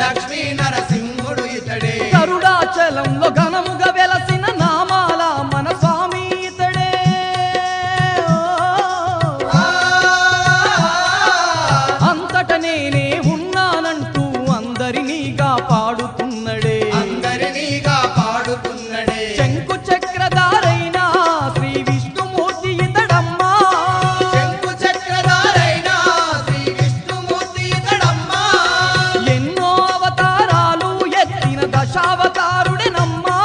లక్ష్మీ నరసింహుడు ఇతడే గరుడాచలంలో ఘనముగా వెలసిన నామాల మన స్వామి ఇతడే అంతట నేనే ఉన్నానంటూ అందరినీ కాపాడుతున్నడే శంకు చక్రధారైన శ్రీ విష్ణుమూర్తి ఇతడమ్మా ఎన్నో అవతారాలు ఎత్తిన దశావతారుడేనమ్మా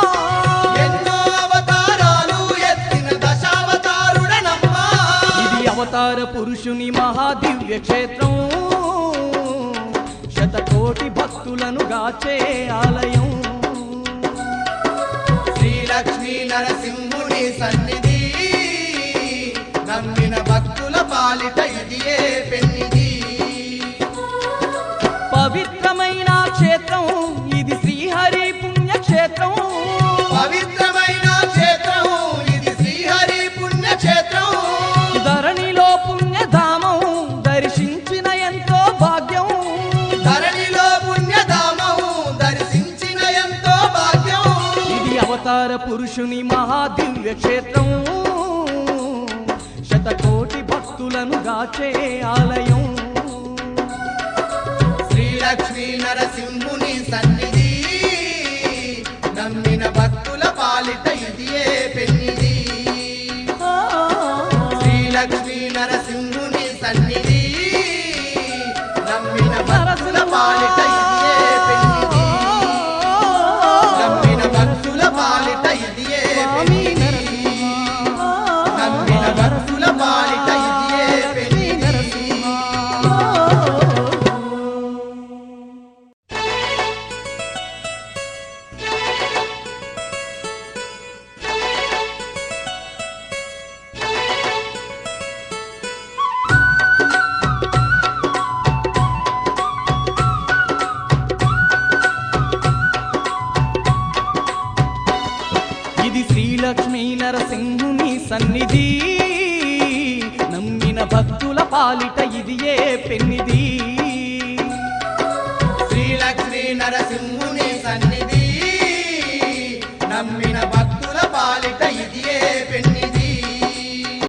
ఇది అవతార పురుషుని మహాదివ్య క్షేత్రం శతకోటి భక్తులను గాచే ఆలయం లక్ష్మీ నరసింహుని సన్నిధి నమ్మిన భక్తుల పాలిట ఇదియే పెన్నిది పవిత్రమైన క్షేత్రం ఇది శ్రీహరి పుణ్యక్షేత్రం ధరణిలో పుణ్యధామం దర్శించిన ఎంతో భాగ్యం ఇది అవతార పురుషుని మహాదివ్య క్షేత్రం శతకోటి భక్తులను గాచే ఆలయం శ్రీ లక్ష్మీ నరసింహుని సన్నిధి నమ్మిన భక్తుల పాలిట ఇదియే పెన్నిది శ్రీ లక్ష్మీ నరసింహుని సన్నిధి నమ్మిన భక్తుల పాలిట ఇదియే పెన్నిది నమ్మిన భక్తుల పాలిట ఇదియే పెన్నిది నమ్మిన భక్తుల పాలిట ఇదియే పెన్నిది ఇది శ్రీ లక్ష్మీ నరసింహుని సన్నిధి నమ్మిన భక్తుల పాలిట ఇదియే పెన్నిది